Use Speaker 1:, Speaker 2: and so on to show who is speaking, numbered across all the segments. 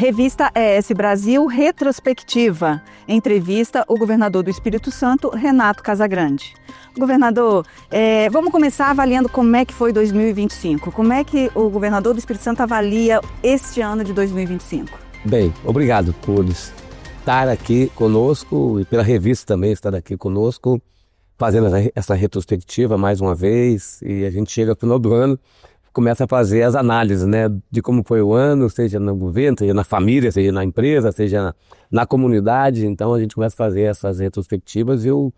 Speaker 1: Revista ES Brasil Retrospectiva. Entrevista o governador do Espírito Santo, Renato Casagrande. Governador, vamos começar avaliando como é que foi 2025. Como é que o governador do Espírito Santo avalia este ano de 2025?
Speaker 2: Bem, obrigado por estar aqui conosco e pela revista também estar aqui conosco, fazendo essa retrospectiva mais uma vez. E a gente chega ao final do ano, começa a fazer as análises, né, de como foi o ano, seja no governo, seja na família, seja na empresa, seja na comunidade. Então a gente começa a fazer essas retrospectivas e eu,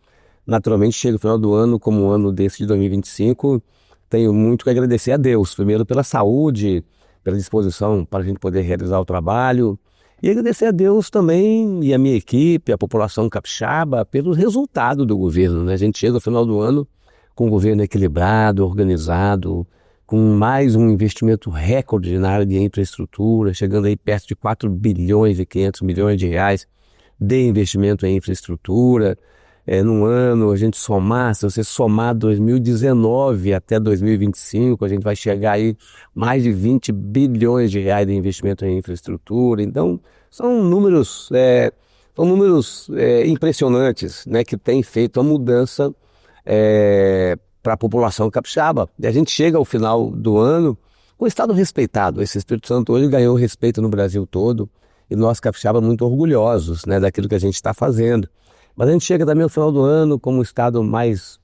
Speaker 2: naturalmente, chego ao final do ano, como o ano desse de 2025, tenho muito que agradecer a Deus, primeiro pela saúde, pela disposição para a gente poder realizar o trabalho, e agradecer a Deus também e a minha equipe, a população capixaba, pelo resultado do governo, né? A gente chega ao final do ano com um governo equilibrado, organizado, com mais um investimento recorde na área de infraestrutura, chegando aí perto de 4 bilhões e 500 milhões de reais de investimento em infraestrutura. Num ano, a gente somar, se você somar 2019 até 2025, a gente vai chegar aí mais de 20 bilhões de reais de investimento em infraestrutura. Então, são números impressionantes, né, que têm feito a mudança para a população capixaba. E a gente chega ao final do ano com o estado respeitado. Esse Espírito Santo hoje ganhou respeito no Brasil todo e nós capixaba muito orgulhosos, né, daquilo que a gente está fazendo. Mas a gente chega também ao final do ano como o estado mais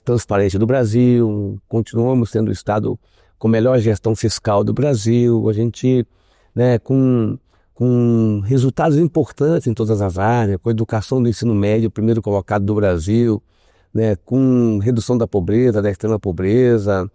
Speaker 2: transparente do Brasil, continuamos sendo o estado com melhor gestão fiscal do Brasil, a gente, né, com resultados importantes em todas as áreas, com a educação do ensino médio, primeiro colocado do Brasil, né, com redução da pobreza, da extrema pobreza,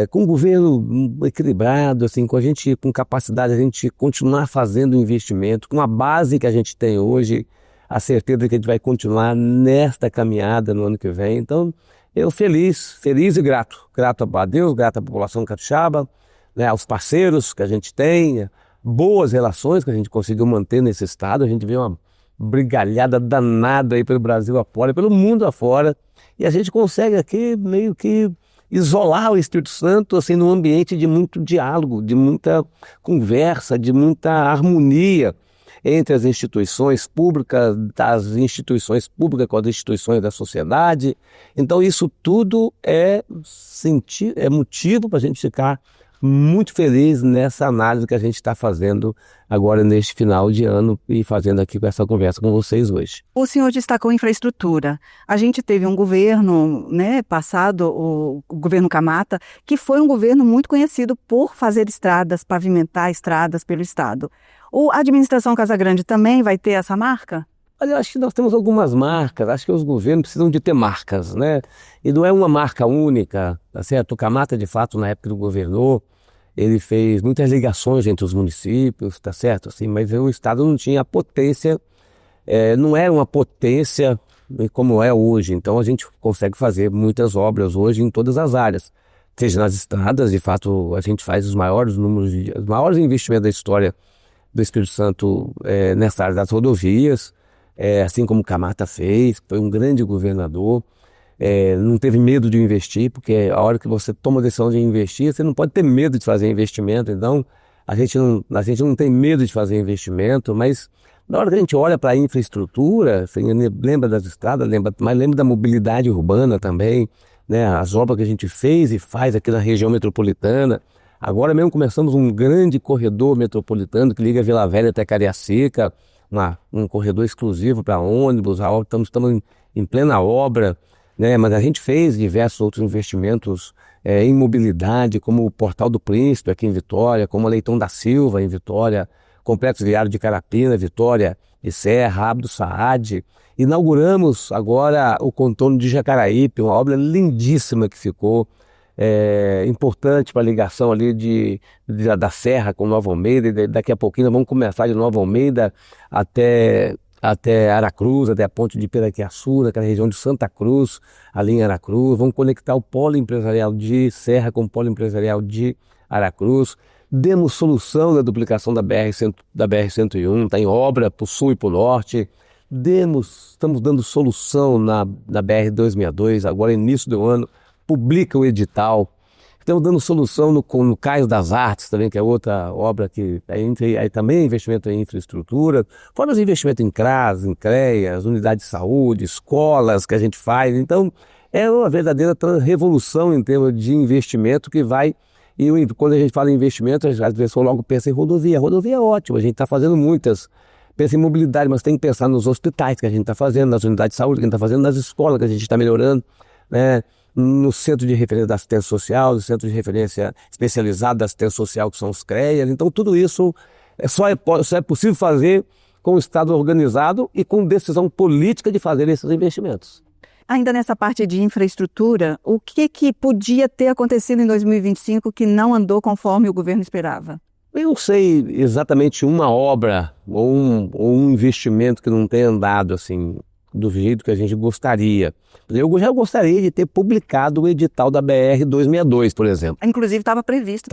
Speaker 2: com um governo equilibrado, assim, com capacidade de a gente continuar fazendo investimento, com a base que a gente tem hoje, a certeza de que a gente vai continuar nesta caminhada no ano que vem. Então, eu feliz e grato a Deus, grato à população capixaba, né, aos parceiros que a gente tem, boas relações que a gente conseguiu manter nesse estado. A gente vê uma brigalhada danada aí pelo Brasil afora, pelo mundo afora, e a gente consegue aqui meio que isolar o Espírito Santo assim, num ambiente de muito diálogo, de muita conversa, de muita harmonia entre as instituições públicas, das instituições públicas com as instituições da sociedade. Então isso tudo é motivo para a gente ficar muito feliz nessa análise que a gente está fazendo agora neste final de ano e fazendo aqui com essa conversa com vocês hoje.
Speaker 1: O senhor destacou infraestrutura. A gente teve um governo, né, passado, o governo Camata, que foi um governo muito conhecido por fazer estradas, pavimentar estradas pelo estado. A administração Casagrande também vai ter essa marca?
Speaker 2: Olha, eu acho que nós temos algumas marcas, acho que os governos precisam de ter marcas, né? E não é uma marca única, tá certo? O Camata, de fato, na época do governador, ele fez muitas ligações entre os municípios, tá certo? Assim, mas o estado não tinha a potência, não era uma potência como é hoje. Então a gente consegue fazer muitas obras hoje em todas as áreas. Seja nas estradas, de fato, a gente faz os maiores investimentos da história do Espírito Santo nessa área das rodovias, assim como o Camata fez, foi um grande governador, não teve medo de investir, porque a hora que você toma a decisão de investir, você não pode ter medo de fazer investimento. Então a gente não tem medo de fazer investimento, mas na hora que a gente olha para a infraestrutura, assim, lembra das estradas, mas lembra da mobilidade urbana também, né? As obras que a gente fez e faz aqui na região metropolitana. Agora mesmo começamos um grande corredor metropolitano que liga Vila Velha até Cariacica, um corredor exclusivo para ônibus. Estamos em plena obra, né? Mas a gente fez diversos outros investimentos em mobilidade, como o Portal do Príncipe aqui em Vitória, como a Leitão da Silva em Vitória, Complexo Viário de Carapina, Vitória e Serra, Abdo Saad. Inauguramos agora o contorno de Jacaraípe, uma obra lindíssima que ficou, importante para a ligação ali da Serra com Nova Almeida, e daqui a pouquinho nós vamos começar de Nova Almeida até Aracruz, até a ponte de Piraquiaçu, naquela região de Santa Cruz, ali em Aracruz. Vamos conectar o polo empresarial de Serra com o polo empresarial de Aracruz. Demos solução da duplicação da BR-101, está em obra para o sul e para o norte. Estamos dando solução na BR-262, agora início do ano, publica o edital Estamos dando solução no Cais das Artes também, que é outra obra que aí também é investimento em infraestrutura, fora os investimentos em CRAS, em CREAS, unidades de saúde, escolas que a gente faz. Então, é uma verdadeira revolução em termos de investimento que vai... E quando a gente fala em investimento, às vezes a pessoa logo pensa em rodovia. Rodovia é ótimo, a gente está fazendo muitas. Pensa em mobilidade, mas tem que pensar nos hospitais que a gente está fazendo, nas unidades de saúde que a gente está fazendo, nas escolas que a gente está melhorando, né? No centro de referência da assistência social, no centro de referência especializado da assistência social, que são os CREAS. Então, tudo isso só é possível fazer com o Estado organizado e com decisão política de fazer esses investimentos.
Speaker 1: Ainda nessa parte de infraestrutura, o que podia ter acontecido em 2025 que não andou conforme o governo esperava?
Speaker 2: Eu não sei exatamente uma obra ou um investimento que não tenha andado assim do jeito que a gente gostaria. Eu já gostaria de ter publicado o edital da BR-262, por exemplo.
Speaker 1: Inclusive estava previsto.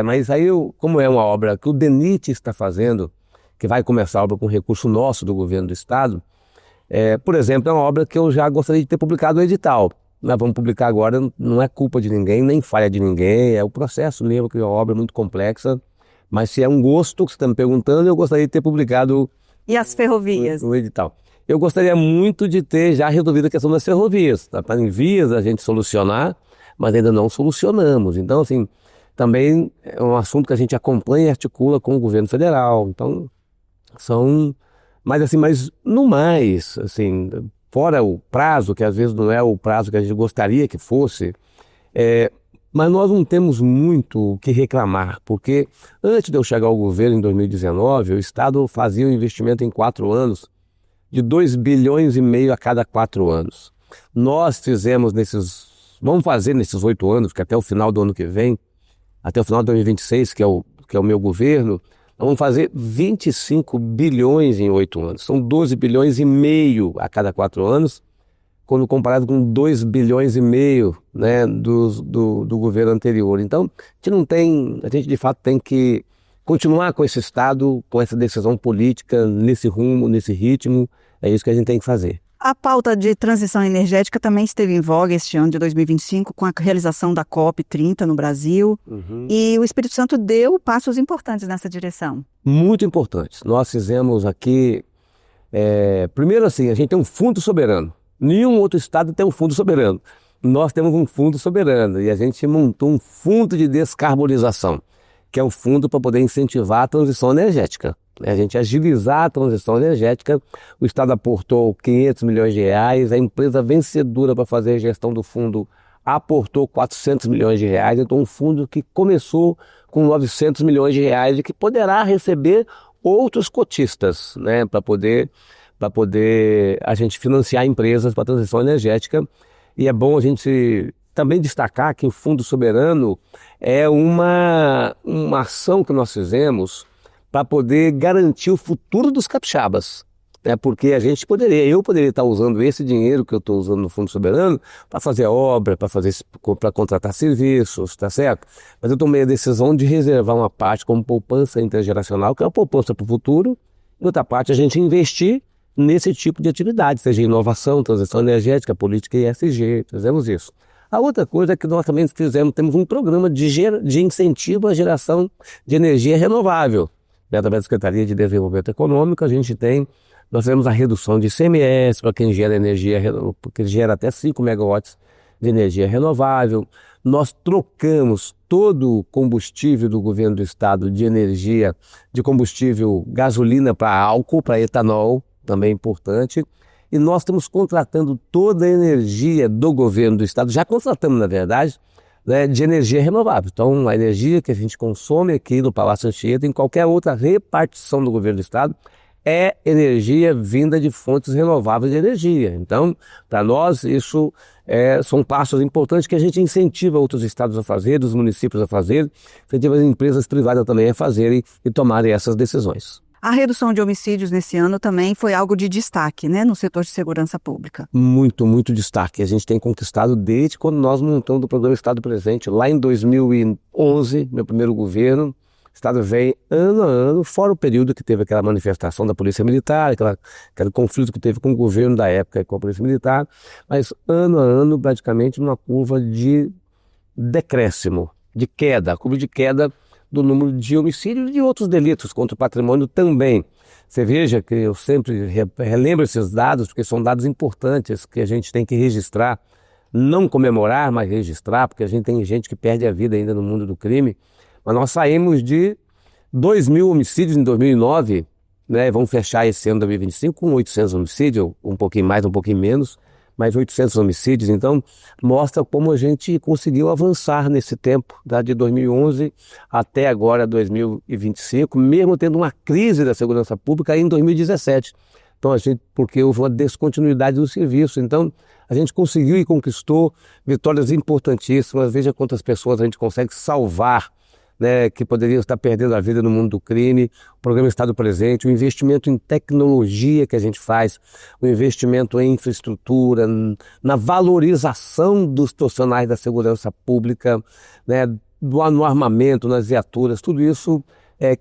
Speaker 2: Mas aí, como é uma obra que o DENIT está fazendo, que vai começar a obra com recurso nosso do governo do estado, por exemplo, é uma obra que eu já gostaria de ter publicado o edital. Nós vamos publicar agora, não é culpa de ninguém, nem falha de ninguém, é o processo mesmo, que é uma obra muito complexa. Mas se é um gosto que você está me perguntando, eu gostaria de ter publicado...
Speaker 1: E as ferrovias?
Speaker 2: O edital. Eu gostaria muito de ter já resolvido a questão das ferrovias. Está em vias a gente solucionar, mas ainda não solucionamos. Então, assim, também é um assunto que a gente acompanha e articula com o governo federal. Então, mas no mais, assim, fora o prazo, que às vezes não é o prazo que a gente gostaria que fosse, mas nós não temos muito o que reclamar, porque antes de eu chegar ao governo em 2019, o Estado fazia um investimento em 4 anos de 2,5 bilhões a cada 4 anos. Nós fizemos vamos fazer nesses 8 anos, que até o final do ano que vem, até o final de 2026, que é o meu governo, nós vamos fazer 25 bilhões em 8 anos. São 12,5 bilhões a cada 4 anos, quando comparado com 2,5 bilhões, né, do governo anterior. Então, a gente de fato tem que continuar com esse Estado, com essa decisão política, nesse rumo, nesse ritmo. É isso que a gente tem que fazer.
Speaker 1: A pauta de transição energética também esteve em voga este ano de 2025, com a realização da COP30 no Brasil. E o Espírito Santo deu passos importantes nessa direção.
Speaker 2: Muito importantes. Nós fizemos aqui... primeiro assim, a gente tem um fundo soberano. Nenhum outro estado tem um fundo soberano. Nós temos um fundo soberano e a gente montou um fundo de descarbonização, que é um fundo para poder incentivar a transição energética. A gente agilizar a transição energética. O Estado aportou 500 milhões de reais, a empresa vencedora para fazer a gestão do fundo aportou 400 milhões de reais, então um fundo que começou com 900 milhões de reais e que poderá receber outros cotistas, né, para poder a gente financiar empresas para a transição energética. E é bom a gente também destacar que o Fundo Soberano é uma ação que nós fizemos para poder garantir o futuro dos capixabas. Porque eu poderia estar usando esse dinheiro que eu estou usando no Fundo Soberano para fazer obra, para contratar serviços, tá certo? Mas eu tomei a decisão de reservar uma parte como poupança intergeracional, que é uma poupança para o futuro, e outra parte a gente investir nesse tipo de atividade, seja inovação, transição energética, política e ESG, fizemos isso. A outra coisa é que nós também temos um programa de incentivo à geração de energia renovável. Através da Secretaria de Desenvolvimento Econômico, nós temos a redução de ICMS para quem gera energia, porque gera até 5 megawatts de energia renovável. Nós trocamos todo o combustível do governo do estado de energia, de combustível gasolina para álcool, para etanol, também importante. E nós estamos contratando toda a energia do governo do estado, já contratamos na verdade, né, de energia renovável. Então a energia que a gente consome aqui no Palácio Anchieta, em qualquer outra repartição do governo do estado, é energia vinda de fontes renováveis de energia. Então, para nós, isso são passos importantes que a gente incentiva outros estados a fazer, os municípios a fazer, incentiva as empresas privadas também a fazerem e tomarem essas decisões.
Speaker 1: A redução de homicídios nesse ano também foi algo de destaque, né, no setor de segurança pública.
Speaker 2: Muito, muito destaque. A gente tem conquistado desde quando nós montamos o programa Estado Presente, lá em 2011, meu primeiro governo. O Estado vem ano a ano, fora o período que teve aquela manifestação da Polícia Militar, aquele conflito que teve com o governo da época e com a Polícia Militar, mas ano a ano, praticamente, numa curva de decréscimo, de queda, curva de queda do número de homicídios e de outros delitos contra o patrimônio também. Você veja que eu sempre relembro esses dados, porque são dados importantes que a gente tem que registrar, não comemorar, mas registrar, porque a gente tem gente que perde a vida ainda no mundo do crime. Mas nós saímos de 2.000 homicídios em 2009, né? Vamos fechar esse ano de 2025 com 800 homicídios, um pouquinho mais, um pouquinho menos, mas 800 homicídios. Então, mostra como a gente conseguiu avançar nesse tempo, de 2011 até agora 2025, mesmo tendo uma crise da segurança pública em 2017. Então, porque houve uma descontinuidade do serviço. Então, a gente conseguiu e conquistou vitórias importantíssimas. Veja quantas pessoas a gente consegue salvar, né, que poderiam estar perdendo a vida no mundo do crime. O programa Estado Presente, o investimento em tecnologia que a gente faz, o investimento em infraestrutura, na valorização dos profissionais da segurança pública, né, no armamento, nas viaturas, tudo isso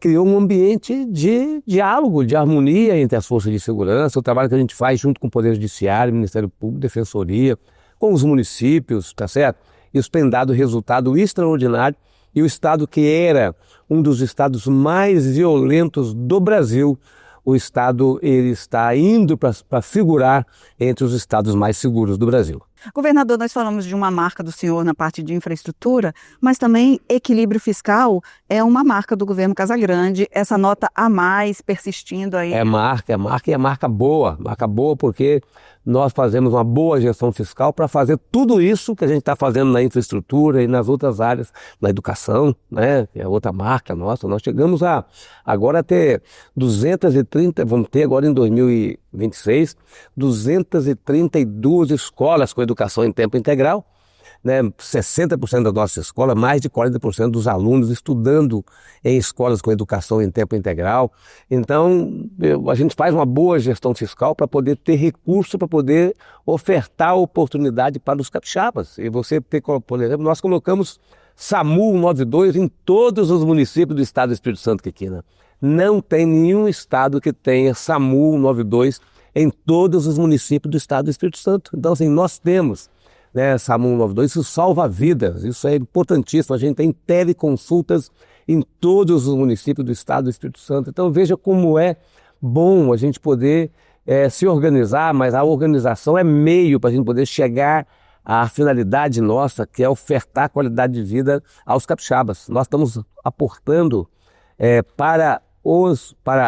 Speaker 2: criou um ambiente de diálogo, de harmonia entre as forças de segurança, o trabalho que a gente faz junto com o Poder Judiciário, Ministério Público, Defensoria, com os municípios, tá certo? Isso tem dado resultado extraordinário. E o estado que era um dos estados mais violentos do Brasil, o estado ele está indo para figurar entre os estados mais seguros do Brasil.
Speaker 1: Governador, nós falamos de uma marca do senhor na parte de infraestrutura, mas também equilíbrio fiscal é uma marca do governo Casagrande, essa nota a mais persistindo aí.
Speaker 2: É marca e é marca boa porque nós fazemos uma boa gestão fiscal para fazer tudo isso que a gente está fazendo na infraestrutura e nas outras áreas, na educação, né? É outra marca nossa. Nós chegamos agora a ter 230, vamos ter agora em 2026, 232 escolas com educação em tempo integral, né? 60% da nossa escola, mais de 40% dos alunos estudando em escolas com educação em tempo integral. Então, a gente faz uma boa gestão fiscal para poder ter recurso, para poder ofertar oportunidade para os capixabas. E você ter, por exemplo, nós colocamos SAMU 192 em todos os municípios do estado do Espírito Santo, Kikina. Não tem nenhum estado que tenha SAMU 192 em todos os municípios do estado do Espírito Santo. Então, assim, nós temos, né, SAMU 192, isso salva vidas, isso é importantíssimo. A gente tem teleconsultas em todos os municípios do estado do Espírito Santo. Então, veja como é bom a gente poder se organizar, mas a organização é meio para a gente poder chegar à finalidade nossa, que é ofertar qualidade de vida aos capixabas. Nós estamos aportando para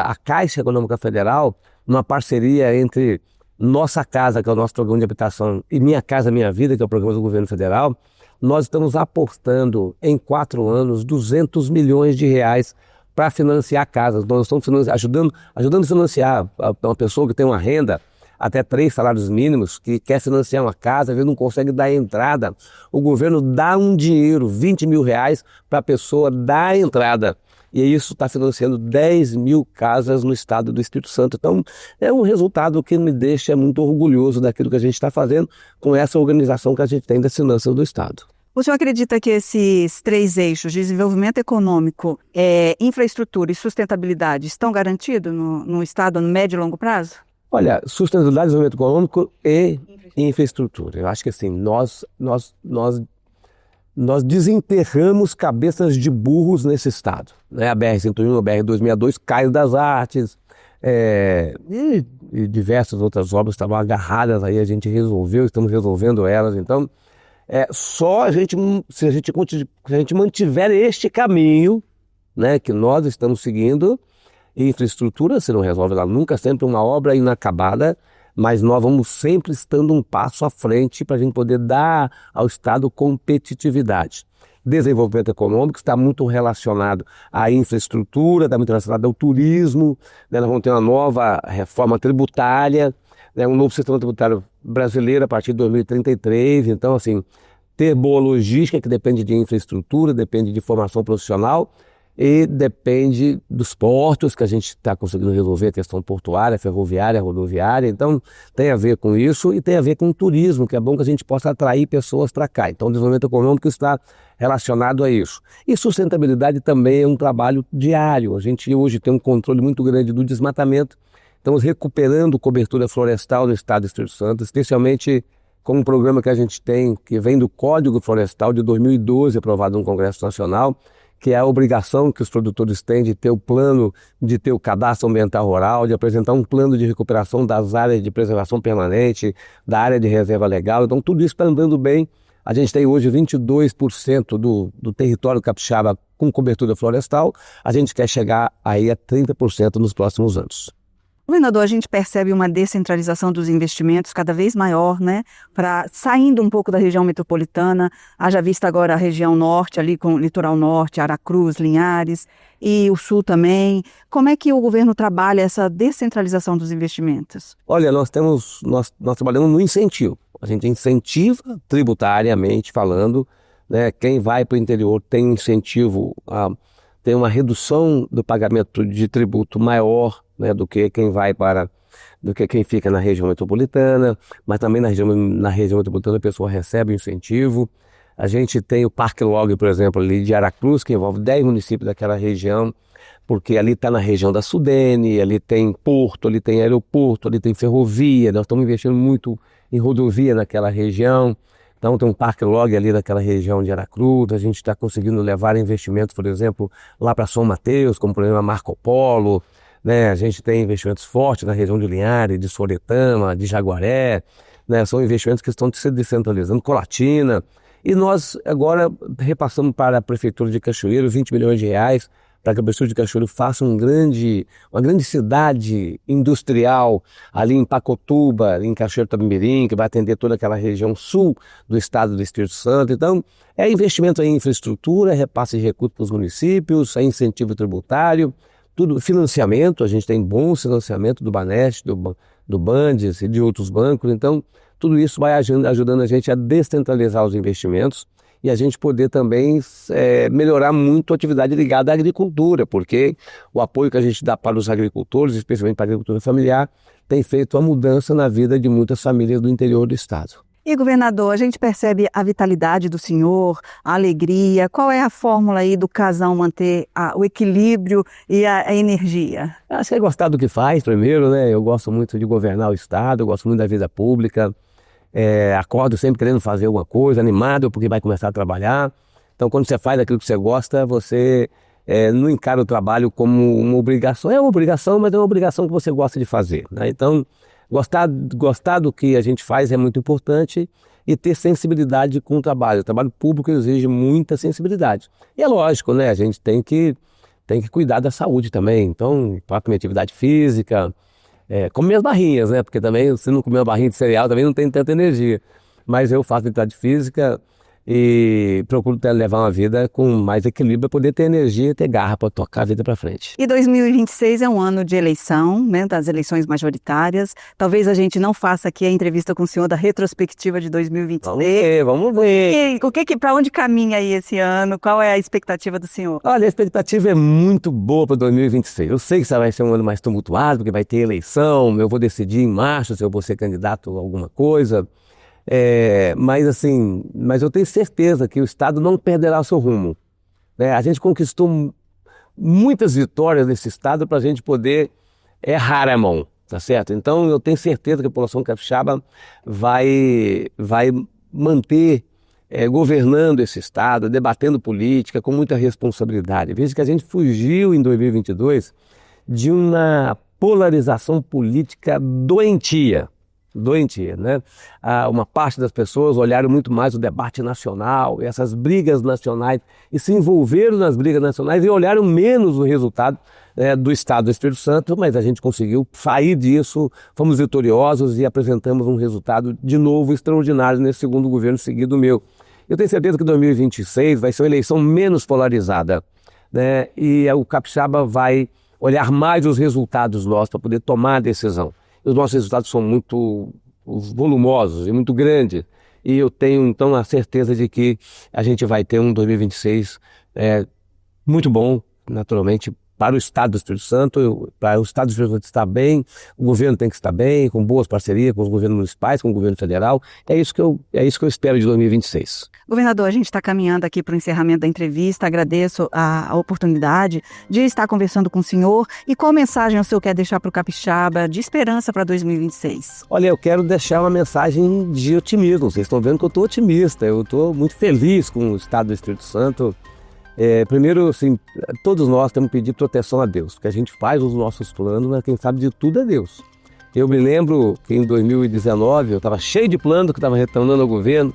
Speaker 2: a Caixa Econômica Federal, uma parceria entre Nossa Casa, que é o nosso programa de habitação, e Minha Casa Minha Vida, que é o programa do governo federal. Nós estamos aportando em 4 anos 200 milhões de reais para financiar casas. Nós estamos ajudando a financiar uma pessoa que tem uma renda até 3 salários mínimos, que quer financiar uma casa, às vezes não consegue dar entrada. O governo dá um dinheiro, 20 mil reais, para a pessoa dar a entrada. E isso está financiando 10 mil casas no estado do Espírito Santo. Então, é um resultado que me deixa muito orgulhoso daquilo que a gente está fazendo com essa organização que a gente tem das finanças do estado.
Speaker 1: O senhor acredita que esses 3 eixos, desenvolvimento econômico, infraestrutura e sustentabilidade, estão garantidos no estado no médio e longo prazo?
Speaker 2: Olha, sustentabilidade, desenvolvimento econômico e infraestrutura. Eu acho que assim, nós desenterramos cabeças de burros nesse estado, né? A BR-101, a BR-262 caiu das artes, e diversas outras obras estavam agarradas aí, a gente resolveu, estamos resolvendo elas. Então, se a gente mantiver este caminho, né, que nós estamos seguindo, infraestrutura se não resolve lá nunca, sempre uma obra inacabada, mas nós vamos sempre estando um passo à frente para a gente poder dar ao Estado competitividade. Desenvolvimento econômico está muito relacionado à infraestrutura, está muito relacionado ao turismo, né? Nós vamos ter uma nova reforma tributária, né? Um novo sistema tributário brasileiro a partir de 2033, então assim, ter boa logística que depende de infraestrutura, depende de formação profissional, e depende dos portos que a gente está conseguindo resolver, a questão portuária, ferroviária, rodoviária. Então tem a ver com isso e tem a ver com o turismo, que é bom que a gente possa atrair pessoas para cá. Então o desenvolvimento econômico está relacionado a isso. E sustentabilidade também é um trabalho diário. A gente hoje tem um controle muito grande do desmatamento. Estamos recuperando cobertura florestal no estado do Espírito Santo, especialmente com um programa que a gente tem, que vem do Código Florestal de 2012, aprovado no Congresso Nacional, que é a obrigação que os produtores têm de ter o plano, de ter o cadastro ambiental rural, de apresentar um plano de recuperação das áreas de preservação permanente, da área de reserva legal. Então tudo isso está andando bem. A gente tem hoje 22% do território capixaba com cobertura florestal. A gente quer chegar aí a 30% nos próximos anos.
Speaker 1: Governador, a gente percebe uma descentralização dos investimentos cada vez maior, né? Saindo um pouco da região metropolitana, haja vista agora a região norte, ali com o litoral norte, Aracruz, Linhares, e o sul também. Como é que o governo trabalha essa descentralização dos investimentos?
Speaker 2: Olha, nós trabalhamos no incentivo. A gente incentiva tributariamente falando, né? Quem vai para o interior tem incentivo tem uma redução do pagamento de tributo maior, né, do que quem fica na região metropolitana, mas também na região metropolitana a pessoa recebe um incentivo. A gente tem o Parque Log, por exemplo, ali de Aracruz, que envolve 10 municípios daquela região, porque ali está na região da Sudene, ali tem porto, ali tem aeroporto, ali tem ferrovia, nós estamos investindo muito em rodovia naquela região. Então tem um Parque Log ali daquela região de Aracruz, a gente está conseguindo levar investimentos, por exemplo, lá para São Mateus, como por exemplo a Marco Polo, né? A gente tem investimentos fortes na região de Linhares, de Soretama, de Jaguaré, né? São investimentos que estão se descentralizando, Colatina, e nós agora repassamos para a Prefeitura de Cachoeiro 20 milhões de reais para que a Prefeitura de Cachoeiro faça uma grande cidade industrial ali em Pacotuba, ali em Cachoeiro Itapemirim, que vai atender toda aquela região sul do estado do Espírito Santo. Então, é investimento em infraestrutura, é repasse de recursos para os municípios, é incentivo tributário, tudo, financiamento, a gente tem bom financiamento do Banesp, do Bandes e de outros bancos. Então, tudo isso vai ajudando a gente a descentralizar os investimentos e a gente poder também melhorar muito a atividade ligada à agricultura, porque o apoio que a gente dá para os agricultores, especialmente para a agricultura familiar, tem feito a mudança na vida de muitas famílias do interior do estado.
Speaker 1: E, governador, a gente percebe a vitalidade do senhor, a alegria. Qual é a fórmula aí do casal manter o equilíbrio e a energia?
Speaker 2: Acho que é gostar do que faz, primeiro, né? Eu gosto muito de governar o estado, eu gosto muito da vida pública. Acordo sempre querendo fazer alguma coisa, animado porque vai começar a trabalhar. Então, quando você faz aquilo que você gosta, você não encara o trabalho como uma obrigação. É uma obrigação, mas é uma obrigação que você gosta de fazer, né? Então, gostar do que a gente faz é muito importante e ter sensibilidade com o trabalho. O trabalho público exige muita sensibilidade. E é lógico, né? A gente tem que cuidar da saúde também. Então, faço minha atividade física, como minhas barrinhas, né? Porque também, se não comer uma barrinha de cereal, também não tem tanta energia. Mas eu faço atividade física e procuro levar uma vida com mais equilíbrio para poder ter energia e ter garra para tocar a vida para frente.
Speaker 1: E 2026 é um ano de eleição, né? Das eleições majoritárias. Talvez a gente não faça aqui a entrevista com o senhor da retrospectiva de 2023.
Speaker 2: Vamos ver.
Speaker 1: Para onde caminha aí esse ano? Qual é a expectativa do senhor?
Speaker 2: Olha, a expectativa é muito boa para 2026. Eu sei que vai ser um ano mais tumultuado, porque vai ter eleição, eu vou decidir em março se eu vou ser candidato a alguma coisa. Mas eu tenho certeza que o estado não perderá seu rumo, né? A gente conquistou muitas vitórias nesse estado para a gente poder errar a mão, tá certo? Então eu tenho certeza que a população capixaba vai manter governando esse estado, debatendo política com muita responsabilidade. Veja que a gente fugiu em 2022 de uma polarização política doentia, né? Uma parte das pessoas olharam muito mais o debate nacional, essas brigas nacionais, e se envolveram nas brigas nacionais e olharam menos o resultado do estado do Espírito Santo, mas a gente conseguiu sair disso, fomos vitoriosos e apresentamos um resultado de novo extraordinário nesse segundo governo seguido meu. Eu tenho certeza que 2026 vai ser uma eleição menos polarizada, né? E o capixaba vai olhar mais os resultados nossos para poder tomar a decisão. Os nossos resultados são muito volumosos e muito grandes. E eu tenho, então, a certeza de que a gente vai ter um 2026 muito bom, naturalmente, para o Estado do Espírito Santo. Para o Estado do Espírito Santo estar bem, o governo tem que estar bem, com boas parcerias com os governos municipais, com o governo federal. É isso que eu espero de 2026.
Speaker 1: Governador, a gente está caminhando aqui para o encerramento da entrevista. Agradeço a oportunidade de estar conversando com o senhor. E qual mensagem o senhor quer deixar para o capixaba de esperança para 2026?
Speaker 2: Olha, eu quero deixar uma mensagem de otimismo. Vocês estão vendo que eu estou otimista, eu estou muito feliz com o Estado do Espírito Santo. Primeiro, assim, todos nós temos que pedir proteção a Deus, porque a gente faz os nossos planos, mas quem sabe de tudo é Deus. Eu me lembro que em 2019 eu estava cheio de planos que estava retornando ao governo.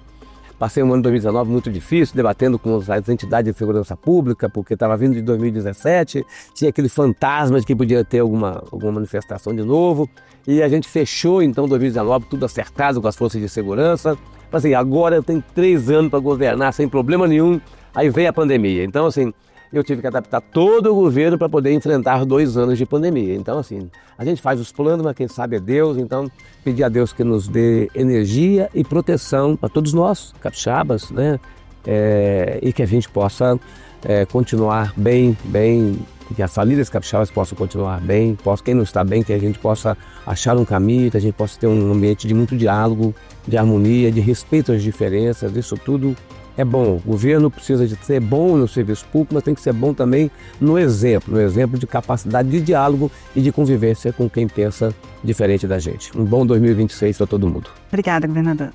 Speaker 2: Passei um ano de 2019 muito difícil, debatendo com as entidades de segurança pública, porque estava vindo de 2017, tinha aquele fantasma de que podia ter alguma manifestação de novo. E a gente fechou, então, 2019, tudo acertado com as forças de segurança. Mas, assim, agora eu tenho 3 anos para governar sem problema nenhum, aí veio a pandemia. Então, assim, eu tive que adaptar todo o governo para poder enfrentar 2 anos de pandemia. Então, assim, a gente faz os planos, mas quem sabe é Deus. Então, pedir a Deus que nos dê energia e proteção para todos nós, capixabas, né? E que a gente possa continuar bem, que as famílias capixabas possam continuar bem, quem não está bem, que a gente possa achar um caminho, que a gente possa ter um ambiente de muito diálogo, de harmonia, de respeito às diferenças. Isso tudo é bom. O governo precisa de ser bom no serviço público, mas tem que ser bom também no exemplo de capacidade de diálogo e de convivência com quem pensa diferente da gente. Um bom 2026 para todo mundo.
Speaker 1: Obrigada, governador.